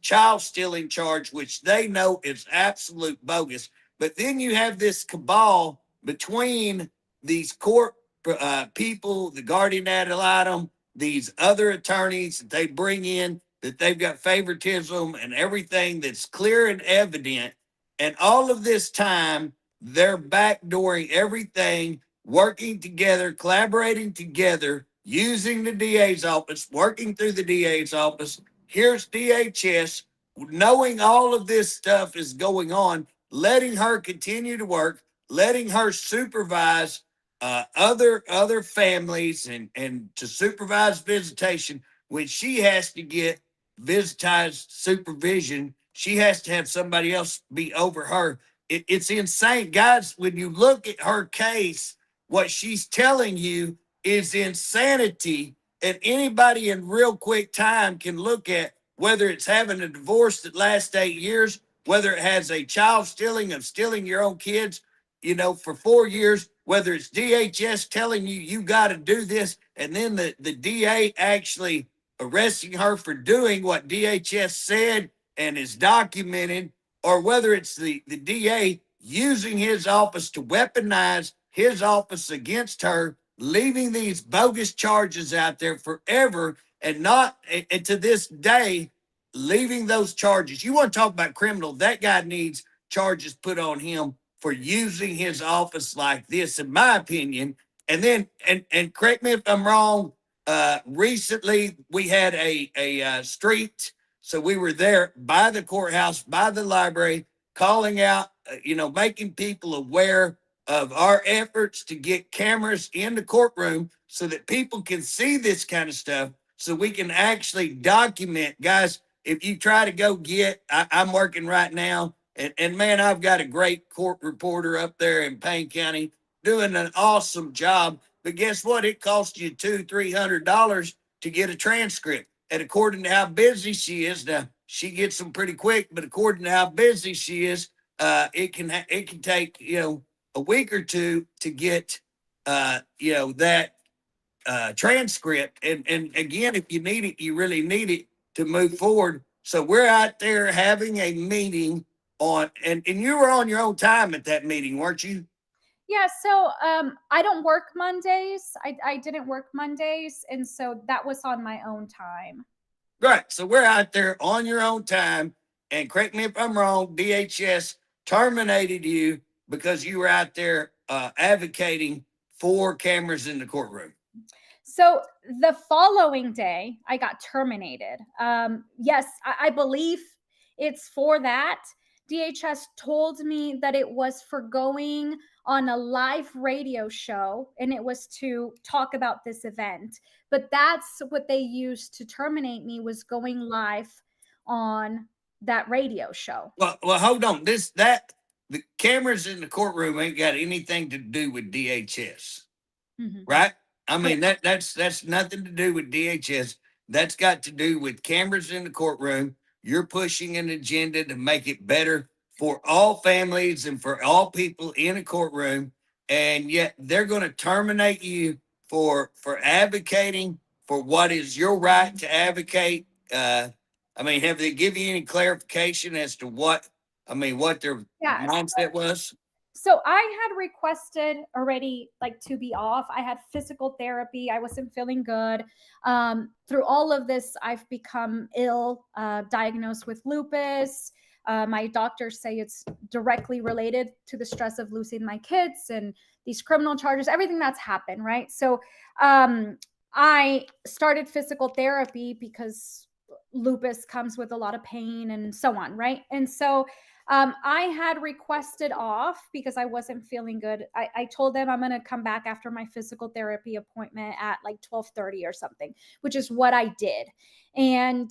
child stealing charge, which they know is absolute bogus. But then you have this cabal between these court people, the guardian ad litem, these other attorneys that they bring in, that they've got favoritism and everything that's clear and evident. And all of this time, they're backdooring everything, working together, collaborating together, using the DA's office, working through the DA's office. Here's DHS, knowing all of this stuff is going on, letting her continue to work, letting her supervise other families and to supervise visitation. When she has to get visitized supervision, she has to have somebody else be over her. It's insane, guys. When you look at her case, what she's telling you is insanity. And anybody in real quick time can look at whether it's having a divorce that lasts 8 years, whether it has a child stealing of stealing your own kids, for 4 years, whether it's DHS telling you, you got to do this, and then the DA actually arresting her for doing what DHS said and is documented, or whether it's the DA using his office to weaponize his office against her, leaving these bogus charges out there forever, and to this day, leaving those charges. You want to talk about criminal? That guy needs charges put on him for using his office like this, in my opinion. And then, and correct me if I'm wrong. Recently, we had a street, so we were there by the courthouse, by the library, calling out, making people aware of our efforts to get cameras in the courtroom so that people can see this kind of stuff, so we can actually document. Guys, if you try to go get, I'm working right now, and man, I've got a great court reporter up there in Payne County doing an awesome job. But guess what? It costs you $200-300 to get a transcript. And according to how busy she is, now she gets them pretty quick, but according to how busy she is, it can take a week or two to get that transcript. And again, if you need it, you really need it to move forward. So we're out there having a meeting and you were on your own time at that meeting, weren't you? Yeah, so I don't work Mondays. I didn't work Mondays, and so that was on my own time. Right. So we're out there on your own time. And correct me if I'm wrong, DHS terminated you because you were out there advocating for cameras in the courtroom. So the following day, I got terminated. Yes, I believe it's for that. DHS told me that it was for going on a live radio show and it was to talk about this event. But that's what they used to terminate me, was going live on that radio show. Well, hold on. The cameras in the courtroom ain't got anything to do with DHS, right? I mean, that's nothing to do with DHS. That's got to do with cameras in the courtroom. You're pushing an agenda to make it better for all families and for all people in a courtroom, and yet they're going to terminate you for advocating for what is your right to advocate. I mean, have they give you any clarification as to what their mindset was? So I had requested already, like, to be off. I had physical therapy. I wasn't feeling good. Through all of this, I've become ill, diagnosed with lupus. My doctors say it's directly related to the stress of losing my kids and these criminal charges, everything that's happened, right? So I started physical therapy because lupus comes with a lot of pain and so on, right? And so I had requested off because I wasn't feeling good. I told them I'm going to come back after my physical therapy appointment at like 12:30 or something, which is what I did. And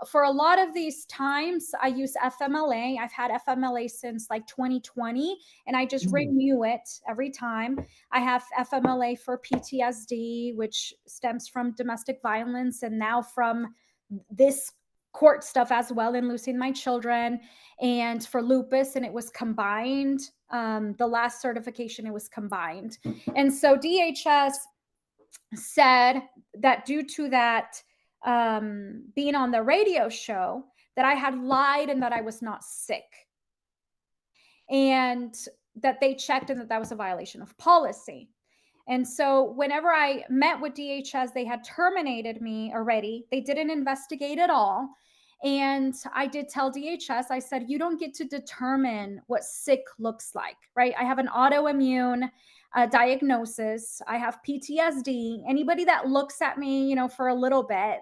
for a lot of these times, I use FMLA. I've had FMLA since like 2020, and I just renew it every time. I have FMLA for PTSD, which stems from domestic violence, and now from this court stuff as well, in losing my children, and for lupus, and it was combined. The last certification, it was combined. And so DHS said that due to that being on the radio show, that I had lied and that I was not sick, and that they checked and that was a violation of policy. And so whenever I met with DHS, they had terminated me already. They didn't investigate at all. And I did tell DHS, I said, you don't get to determine what sick looks like, right? I have an autoimmune diagnosis. I have PTSD. Anybody that looks at me, for a little bit,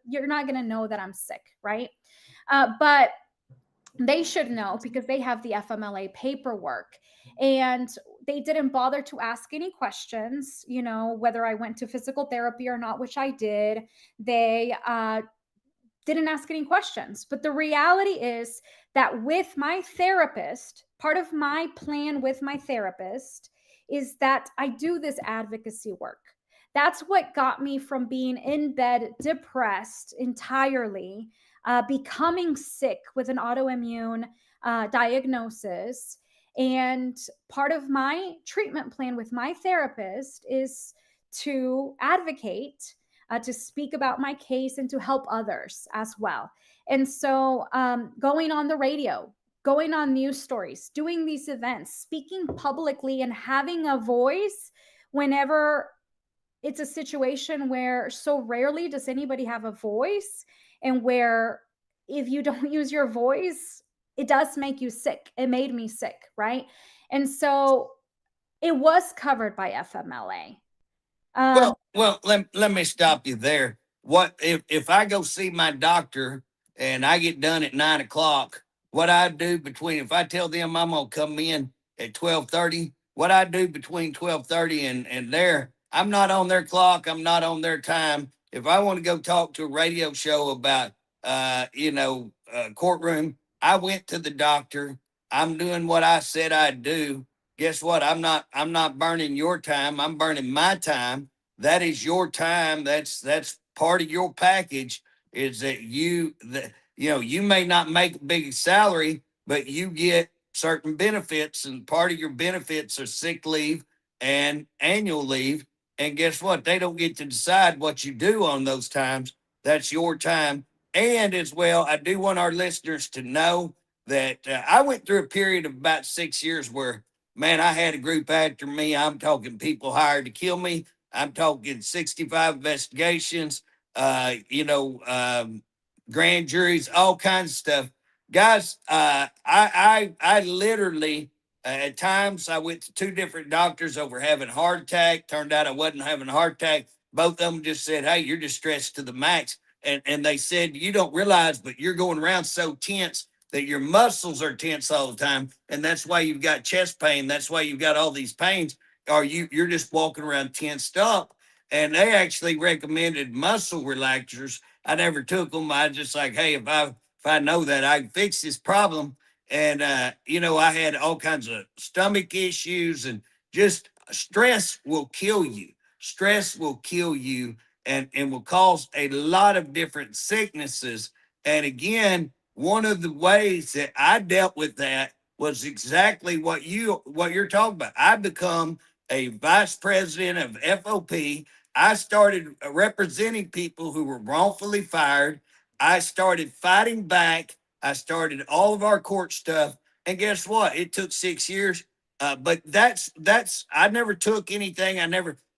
you're not going to know that I'm sick, right? But they should know because they have the FMLA paperwork. And they didn't bother to ask any questions, whether I went to physical therapy or not, which I did. They didn't ask any questions. But the reality is that with my therapist, part of my plan with my therapist is that I do this advocacy work. That's what got me from being in bed, depressed entirely, becoming sick with an autoimmune diagnosis. And part of my treatment plan with my therapist is to advocate, to speak about my case, and to help others as well. And so going on the radio, going on news stories, doing these events, speaking publicly, and having a voice whenever it's a situation where so rarely does anybody have a voice, and where if you don't use your voice, it does make you sick. It made me sick, right? And so it was covered by FMLA. Well, let me stop you there. What if I go see my doctor and I get done at 9 o'clock? What I do between if I tell them I'm gonna come in at 12:30, what I do between 12:30 and there, I'm not on their clock. I'm not on their time. If I want to go talk to a radio show about courtroom, I went to the doctor. I'm doing what I said I'd do. Guess what? I'm not burning your time. I'm burning my time. That is your time. That's part of your package. Is that you may not make a big salary, but you get certain benefits, and part of your benefits are sick leave and annual leave. And guess what? They don't get to decide what you do on those times. That's your time. And as well, I do want our listeners to know that I went through a period of about 6 years where, man, I had a group after me. I'm talking people hired to kill me. I'm talking 65 investigations, grand juries, all kinds of stuff. Guys, I literally, at times, I went to 2 different doctors over having a heart attack. Turned out I wasn't having a heart attack. Both of them just said, hey, you're just stressed to the max. And they said, you don't realize, but you're going around so tense that your muscles are tense all the time. And that's why you've got chest pain. That's why you've got all these pains. Or you're just walking around tensed up. And they actually recommended muscle relaxers. I never took them. I just like, hey, if I know that I can fix this problem. And I had all kinds of stomach issues, and just stress will kill you. Stress will kill you, and will cause a lot of different sicknesses. And again, one of the ways that I dealt with that was exactly what you're talking about. I become a vice president of FOP. I started representing people who were wrongfully fired. I started fighting back. I started all of our court stuff. And guess what? It took 6 years. But that's I never took anything.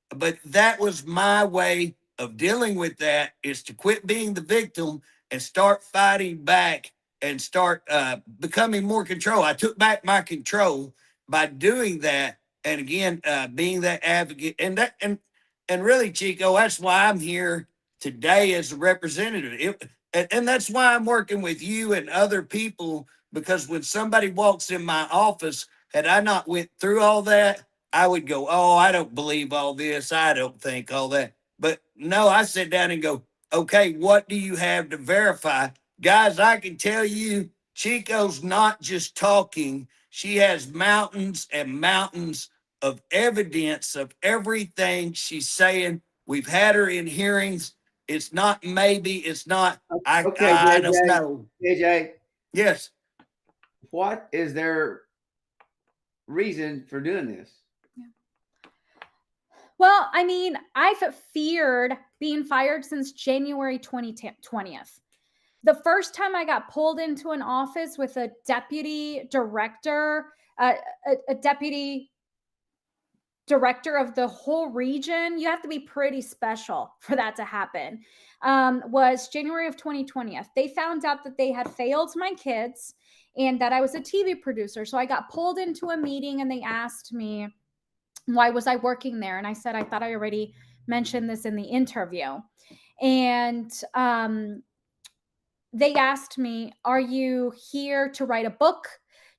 But that was my way of dealing with that, is to quit being the victim and start fighting back and start becoming more control. I took back my control by doing that. And again, being that advocate, and really, Chico, that's why I'm here today as a representative. And that's why I'm working with you and other people, because when somebody walks in my office, had I not went through all that, I would go, oh, I don't believe all this. I don't think all that. But no, I sit down and go, okay, what do you have to verify? Guys, I can tell you, Chico's not just talking. She has mountains and mountains of evidence of everything she's saying. We've had her in hearings. It's not maybe, it's not, Okay, I don't JJ. know. JJ, Yes. what is their reason for doing this? Well, I mean, I've feared being fired since January 20th. The first time I got pulled into an office with a deputy director, a deputy director of the whole region, you have to be pretty special for that to happen, was January of 2020. They found out that they had failed my kids and that I was a TV producer. So I got pulled into a meeting and they asked me, why was I working there? And I said, I thought I already mentioned this in the interview. And they asked me, are you here to write a book?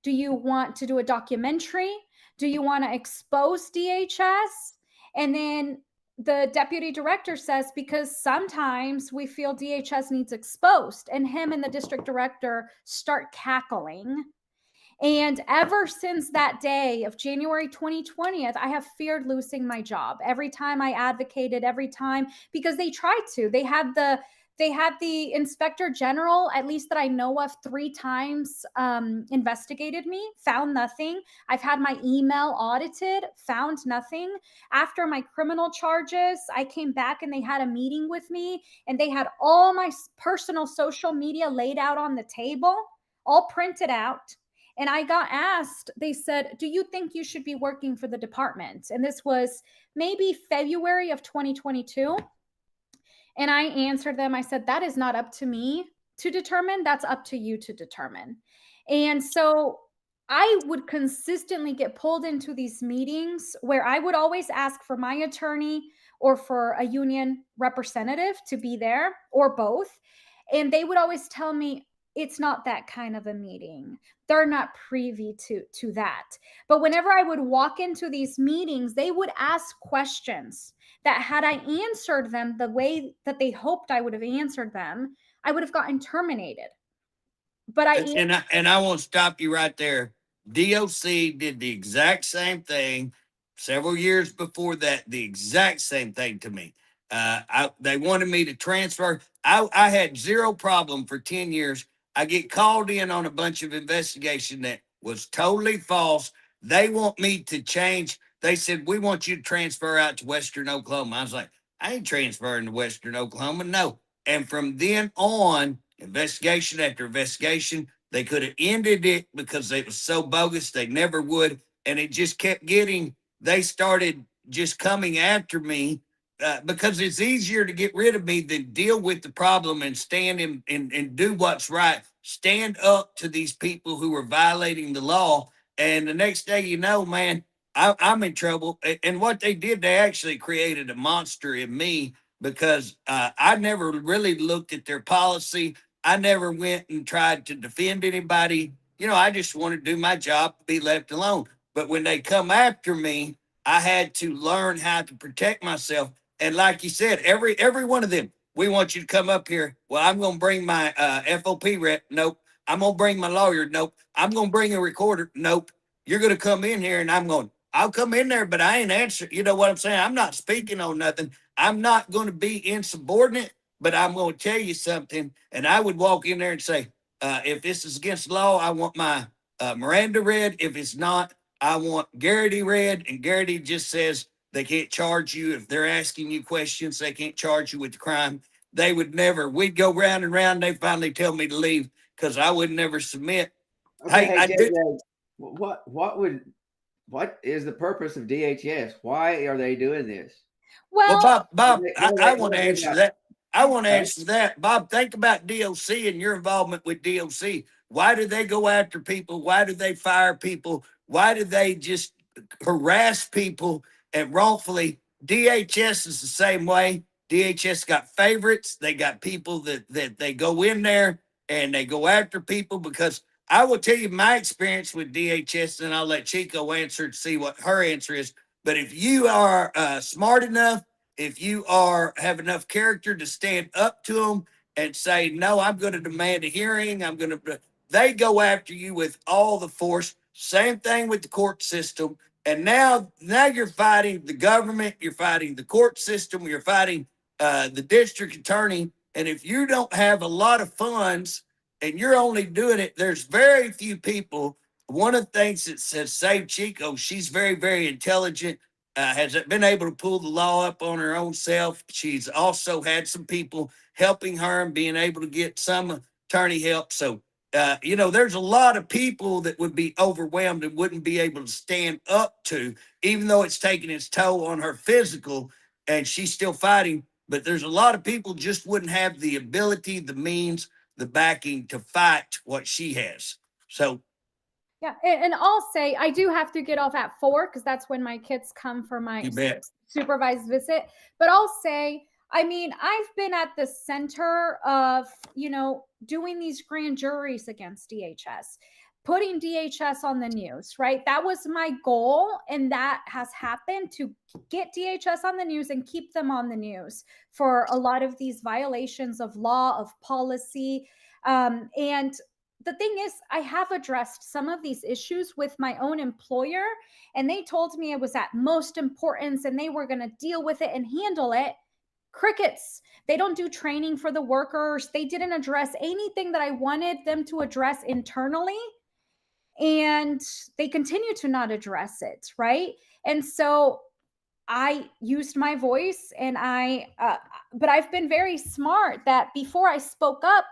Do you want to do a documentary? Do you want to expose DHS? And then the deputy director says, because sometimes we feel DHS needs exposed. And him and the district director start cackling. And ever since that day of January 2020, I have feared losing my job. Every time I advocated, every time, because they tried to. They had the inspector general, at least that I know of, 3 times investigated me, found nothing. I've had my email audited, found nothing. After my criminal charges, I came back and they had a meeting with me, and they had all my personal social media laid out on the table, all printed out. And I got asked, they said, do you think you should be working for the department? And this was maybe February of 2022. And I answered them, I said, that is not up to me to determine. That's up to you to determine. And so I would consistently get pulled into these meetings where I would always ask for my attorney or for a union representative to be there, or both. And they would always tell me, it's not that kind of a meeting. They're not privy to that. But whenever I would walk into these meetings, they would ask questions that, had I answered them the way that they hoped I would have answered them, I would have gotten terminated. But And I want to stop you right there. DOC did the exact same thing several years before that. The exact same thing to me. They wanted me to transfer. I had zero problem for 10 years. I get called in on a bunch of investigation that was totally false. They want me to change. They said, we want you to transfer out to Western Oklahoma. I was like, I ain't transferring to Western Oklahoma. No. And from then on, investigation after investigation, they could have ended it because it was so bogus. They never would. And it just kept getting, they started just coming after me because it's easier to get rid of me than deal with the problem and stand and do what's right. Stand up to these people who are violating the law. And the next day, you know, man, I'm in trouble. And what they did, they actually created a monster in me because I never really looked at their policy. I never went and tried to defend anybody. You know, I just wanted to do my job, be left alone. But when they come after me, I had to learn how to protect myself. And like you said, every one of them, we want you to come up here. Well, I'm going to bring my FOP rep. Nope. I'm going to bring my lawyer. Nope. I'm going to bring a recorder. Nope. You're going to come in here and I'll come in there, but I ain't answering. You know what I'm saying? I'm not speaking on nothing. I'm not going to be insubordinate, but I'm going to tell you something. And I would walk in there and say, if this is against the law, I want my Miranda read. If it's not, I want Garrity read. And Garrity just says they can't charge you. If they're asking you questions, they can't charge you with the crime. They would never. We'd go round and round. They finally tell me to leave because I would never submit. Okay, Hey, hey I did. JJ, what is the purpose of DHS? Why are they doing this? Well, well, Bob, I want to What answer got, that. I want to huh? answer that. Bob, think about DOC and your involvement with DOC. Why do they go after people? Why do they fire people? Why do they just harass people and wrongfully? DHS is the same way. DHS got favorites. They got people that they go in there and they go after people because I will tell you my experience with DHS, and I'll let Chico answer to see what her answer is. But if you are smart enough, if you have enough character to stand up to them and say, no, I'm going to demand a hearing, they go after you with all the force. Same thing with the court system. And now you're fighting the government, you're fighting the court system, you're fighting the district attorney. And if you don't have a lot of funds and you're only doing it, there's very few people. One of the things that has saved Chico, she's very, very intelligent, has been able to pull the law up on her own self. She's also had some people helping her and being able to get some attorney help. So, there's a lot of people that would be overwhelmed and wouldn't be able to stand up to, even though it's taking its toll on her physical and she's still fighting. But there's a lot of people just wouldn't have the ability, the means, the backing to fight what she has. So yeah, and I'll say I do have to get off at 4 because that's when my kids come for my you bet. supervised visit. But I'll say, I mean, I've been at the center of, doing these grand juries against DHS, putting DHS on the news, right? That was my goal. And that has happened, to get DHS on the news and keep them on the news for a lot of these violations of law, of policy. And the thing is, I have addressed some of these issues with my own employer, and they told me it was at most importance and they were going to deal with it and handle it. Crickets. They don't do training for the workers. They didn't address anything that I wanted them to address internally. And they continue to not address it, right? And so I used my voice, and but I've been very smart that before I spoke up,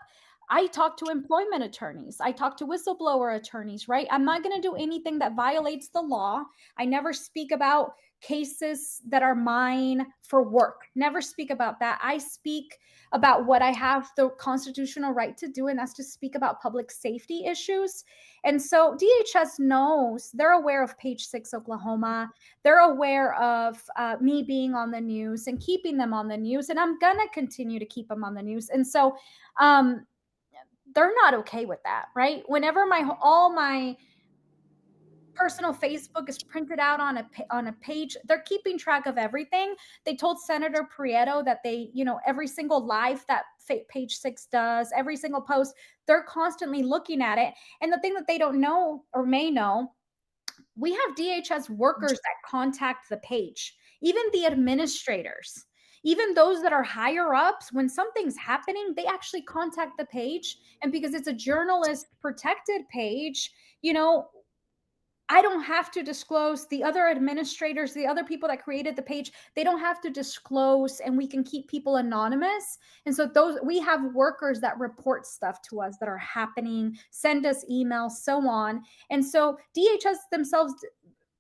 I talk to employment attorneys. I talk to whistleblower attorneys, right? I'm not going to do anything that violates the law. I never speak about cases that are mine for work. Never speak about that. I speak about what I have the constitutional right to do, and that's to speak about public safety issues. And so DHS knows, they're aware of Page 6 Oklahoma. They're aware of me being on the news and keeping them on the news. And I'm going to continue to keep them on the news. And so, they're not okay with that, right? Whenever all my personal Facebook is printed out on a page, they're keeping track of everything. They told Senator Prieto that they, every single live that Page 6 does, every single post, they're constantly looking at it. And the thing that they don't know or may know, we have DHS workers that contact the page, even the administrators. Even those that are higher ups, when something's happening, they actually contact the page. And because it's a journalist protected page, I don't have to disclose. The other administrators, the other people that created the page, they don't have to disclose, and we can keep people anonymous. And so we have workers that report stuff to us that are happening, send us emails, so on. And so DHS themselves,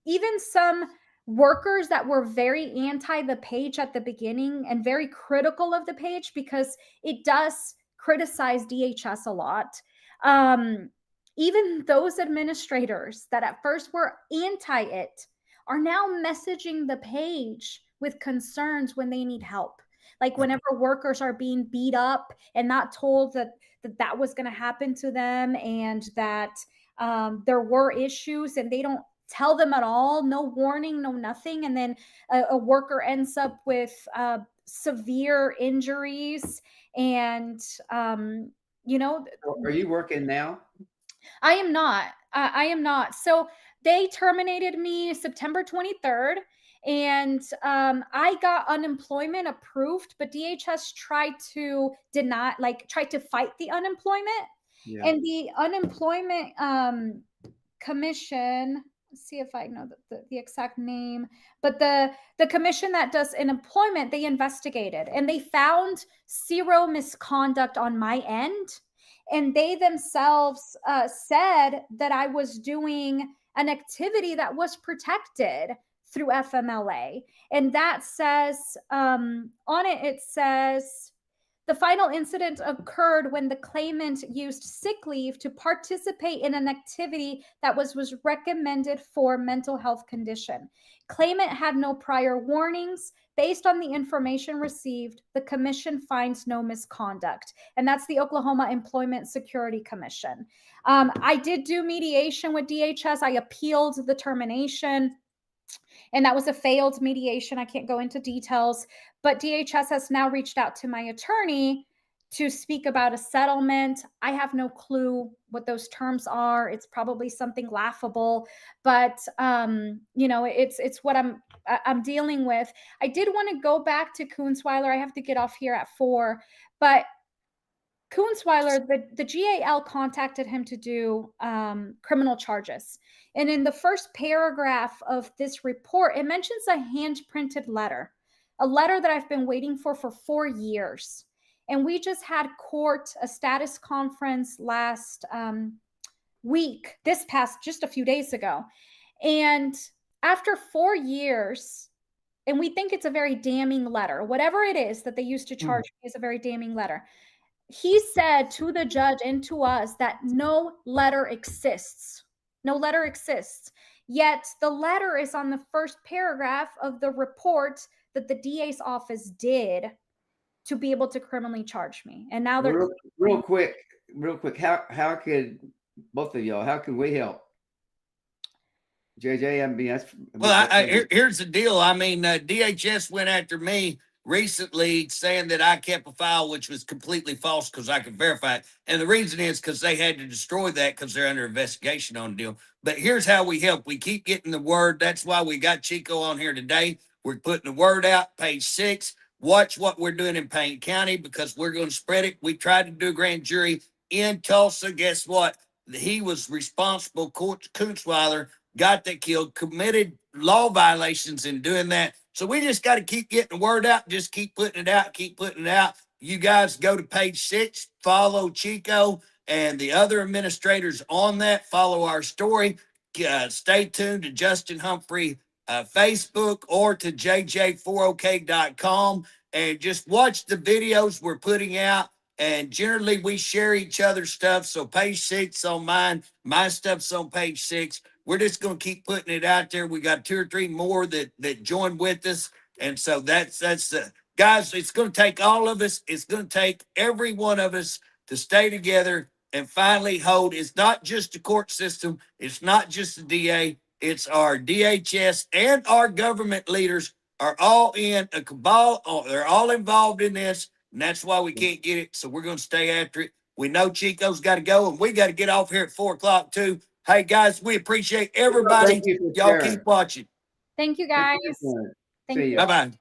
even some workers that were very anti the page at the beginning and very critical of the page, because it does criticize DHS a lot. Even those administrators that at first were anti it are now messaging the page with concerns when they need help. Like whenever workers are being beat up and not told that was going to happen to them, and that there were issues, and they don't tell them at all, no warning, no nothing. And then a worker ends up with severe injuries. And, Are you working now? I am not. I am not. So they terminated me September 23rd, and I got unemployment approved, but DHS tried to tried to fight the unemployment. Yeah. And the unemployment commission, let's see if I know the exact name, but the commission that does unemployment, they investigated and they found zero misconduct on my end. And they themselves said that I was doing an activity that was protected through FMLA. And that says, on it says, the final incident occurred when the claimant used sick leave to participate in an activity that was recommended for mental health condition. Claimant had no prior warnings. Based on the information received, the commission finds no misconduct. And that's the Oklahoma Employment Security Commission. I did do mediation with DHS. I appealed the termination, and that was a failed mediation. I can't go into details, but DHS has now reached out to my attorney to speak about a settlement. I have no clue what those terms are. It's probably something laughable, but it's what I'm dealing with. I did want to go back to Kunzweiler. I have to get off here at 4, but Kunzweiler, the GAL contacted him to do criminal charges. And in the first paragraph of this report, it mentions a hand-printed letter, a letter that I've been waiting for 4 years. And we just had a status conference last week, just a few days ago. And after 4 years, and we think it's a very damning letter, whatever it is that they used to charge me is a very damning letter. He said to the judge and to us that no letter exists. No letter exists. Yet the letter is on the first paragraph of the report that the DA's office did to be able to criminally charge me. And now they're real quick. How could both of y'all? How can we help? JJ, here's the deal. I mean, DHS went after me recently saying that I kept a file, which was completely false because I could verify it. And the reason is because they had to destroy that because they're under investigation on the deal. But here's how we help. We keep getting the word. That's why we got Chico on here today. We're putting the word out, Page 6. Watch what we're doing in Payne County because we're going to spread it. We tried to do a grand jury in Tulsa. Guess what? He was responsible, Kunzweiler, got that killed, committed law violations in doing that. So we just got to keep getting the word out, just keep putting it out, keep putting it out. you guys go to page 6, follow Chico and the other administrators on that, follow our story. Stay tuned to Justin Humphrey Facebook or to jj4ok.com and just watch the videos we're putting out. And generally, we share each other's stuff. So page 6 on mine, my stuff's on page 6. We're just going to keep putting it out there. We got 2 or 3 more that join with us, and so that's guys. It's going to take all of us. It's going to take every one of us to stay together and finally hold. It's not just the court system. It's not just the DA. It's our DHS and our government leaders are all in a cabal. They're all involved in this. And that's why we can't get it. So we're going to stay after it. We know Chico's got to go, and we got to get off here at 4 o'clock too. Hey guys, we appreciate everybody. Thank you for Y'all sharing. keep watching. Thank you, Thank guys. you for sharing. Thank See you. ya. Bye bye.